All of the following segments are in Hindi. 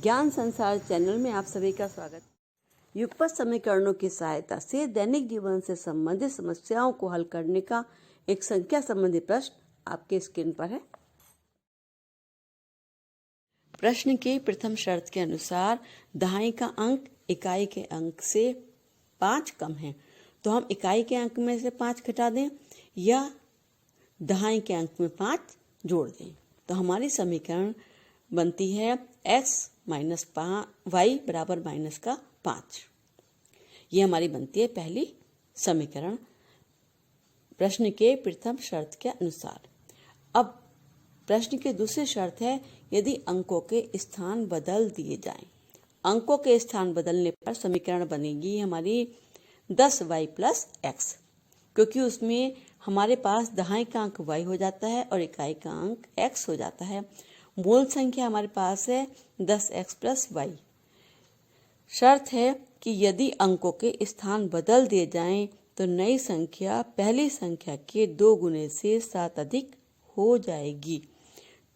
ज्ञान संसार चैनल में आप सभी का स्वागत। युगपत समीकरणों की सहायता से दैनिक जीवन से संबंधित समस्याओं को हल करने का एक संख्या संबंधी प्रश्न आपके स्क्रीन पर है। प्रश्न की प्रथम शर्त के अनुसार दहाई का अंक इकाई के अंक से 5 कम है, तो हम इकाई के अंक में से 5 घटा दें या दहाई के अंक में 5 जोड़ दें। तो हमारी समीकरण बनती है x माइनस वाई बराबर माइनस का 5। ये हमारी बनती है पहली समीकरण प्रश्न के प्रथम शर्त के अनुसार। अब प्रश्न की दूसरी शर्त है यदि अंकों के स्थान बदल दिए जाएं। अंकों के स्थान बदलने पर समीकरण बनेगी हमारी 10y प्लस x, क्योंकि उसमें हमारे पास दहाई का अंक y हो जाता है और इकाई का अंक x हो जाता है। मूल संख्या हमारे पास है 10x प्लस y। शर्त है कि यदि अंकों के स्थान बदल दिए जाएं तो नई संख्या पहली संख्या के 2 गुने से 7 अधिक हो जाएगी।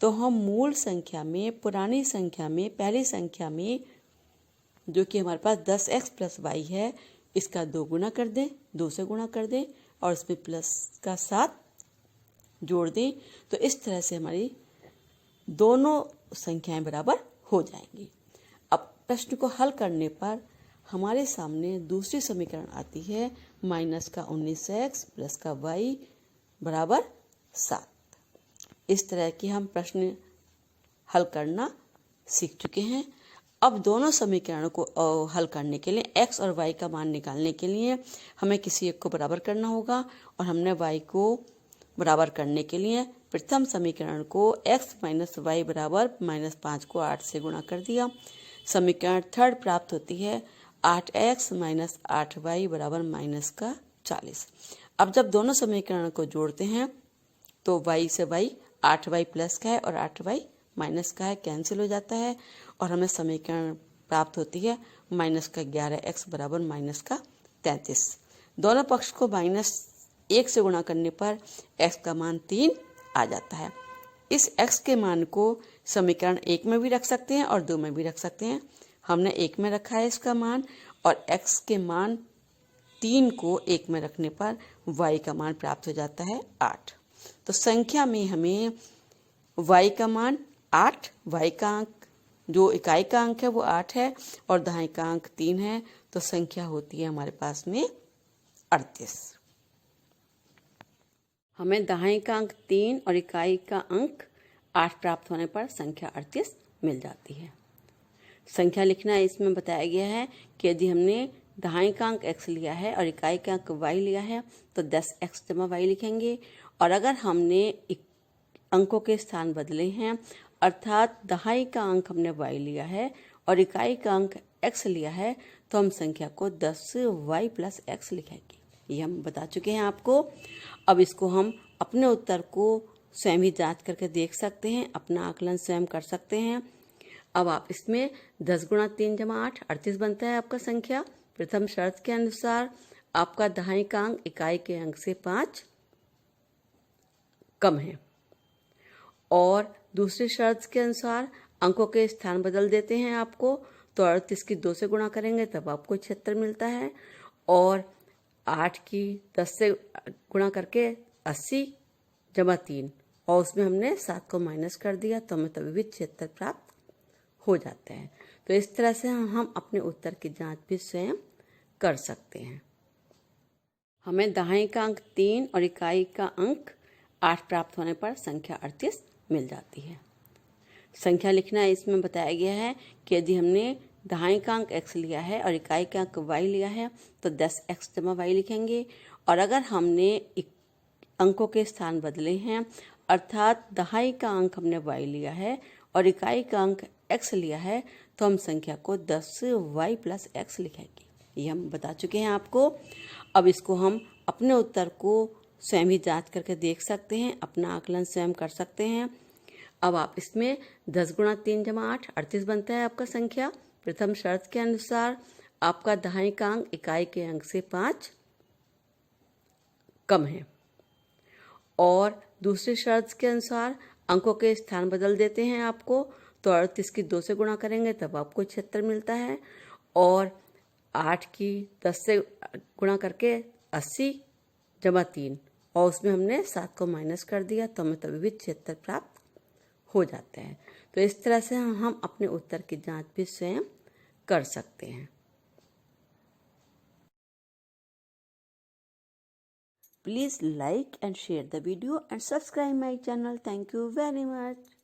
तो हम मूल संख्या में पुरानी संख्या में पहली संख्या में जो कि हमारे पास 10x प्लस y है, इसका 2 गुना कर दें, 2 से गुणा कर दें और इसमें प्लस का 7 जोड़ दें। तो इस तरह से हमारी दोनों संख्याएं बराबर हो जाएंगी। अब प्रश्न को हल करने पर हमारे सामने दूसरी समीकरण आती है माइनस का 19x प्लस का y बराबर 7। इस तरह की हम प्रश्न हल करना सीख चुके हैं। अब दोनों समीकरणों को हल करने के लिए x और y का मान निकालने के लिए हमें किसी एक को बराबर करना होगा, और हमने y को बराबर करने के लिए प्रथम समीकरण को x माइनस वाई बराबर -5 को 8 से गुणा कर दिया। समीकरण थर्ड प्राप्त होती है 8x माइनस 8y बराबर माइनस का 40। अब जब दोनों समीकरण को जोड़ते हैं तो y से y 8y प्लस का है और 8y माइनस का है, कैंसिल हो जाता है और हमें समीकरण प्राप्त होती है माइनस का 11x बराबर माइनस का 33। दोनों पक्ष को -1 से गुणा करने पर x का मान 3 आ जाता है। इस x के मान को समीकरण 1 में भी रख सकते हैं और 2 में भी रख सकते हैं। हमने 1 में रखा है इसका मान, और x के मान 3 को 1 में रखने पर y का मान प्राप्त हो जाता है 8। तो संख्या में हमें y का मान 8, y का अंक जो इकाई का अंक है वो 8 है और दहाई का अंक 3 है, तो संख्या होती है हमारे पास में 38। हमें दहाई का अंक 3 और इकाई का अंक 8 प्राप्त होने पर संख्या 38 मिल जाती है। संख्या लिखना इसमें बताया गया है कि यदि हमने दहाई का अंक x लिया है और इकाई का अंक y लिया है तो 10x जमा y लिखेंगे, और अगर हमने अंकों के स्थान बदले हैं अर्थात दहाई का अंक हमने y लिया है और इकाई का अंक x लिया है तो हम संख्या को 10y प्लस x लिखेंगे। ये हम बता चुके हैं आपको। अब इसको हम अपने उत्तर को स्वयं ही जांच करके देख सकते हैं, अपना आकलन स्वयं कर सकते हैं। अब आप इसमें 10 गुणा 3 जमा 8 38 बनता है आपका संख्या। प्रथम शर्त के अनुसार आपका दहाई का अंक इकाई के अंक से 5 कम है, और दूसरी शर्त के अनुसार अंकों के स्थान बदल देते हैं आपको, तो 38 की 2 से गुणा करेंगे तब आपको 76 मिलता है, और 8 की 10 से गुणा करके 80 जमा 3 और उसमें हमने 7 को माइनस कर दिया तो हमें तभी भी 76 प्राप्त हो जाते हैं। तो इस तरह से हम अपने उत्तर की जांच भी स्वयं कर सकते हैं। हमें दहाई का अंक 3 और इकाई का अंक 8 प्राप्त होने पर संख्या 38 मिल जाती है। संख्या लिखना इसमें बताया गया है कि यदि हमने दहाई का अंक x लिया है और इकाई का अंक y लिया है तो 10x जमा y लिखेंगे, और अगर हमने अंकों के स्थान बदले हैं अर्थात दहाई का अंक हमने y लिया है और इकाई का अंक x लिया है तो हम संख्या को 10y प्लस x लिखेंगे। ये हम बता चुके हैं आपको। अब इसको हम अपने उत्तर को स्वयं ही जांच करके देख सकते हैं, अपना आकलन स्वयं कर सकते हैं। अब आप इसमें 10 गुणा 3 जमा 8 38 बनता है आपका संख्या। प्रथम शर्त के अनुसार आपका दहाई का अंक इकाई के अंक से 5 कम है, और दूसरी शर्त के अनुसार अंकों के स्थान बदल देते हैं आपको, तो 38 की 2 से गुणा करेंगे तब आपको 76 मिलता है, और 8 की 10 से गुणा करके 80 जमा 3, और उसमें हमने 7 को माइनस कर दिया तो हमें तभी भी 76 प्राप्त हो जाते हैं। तो इस तरह से हम अपने उत्तर की जांच भी स्वयं कर सकते हैं। Please like and share the video and subscribe my channel. Thank you very much.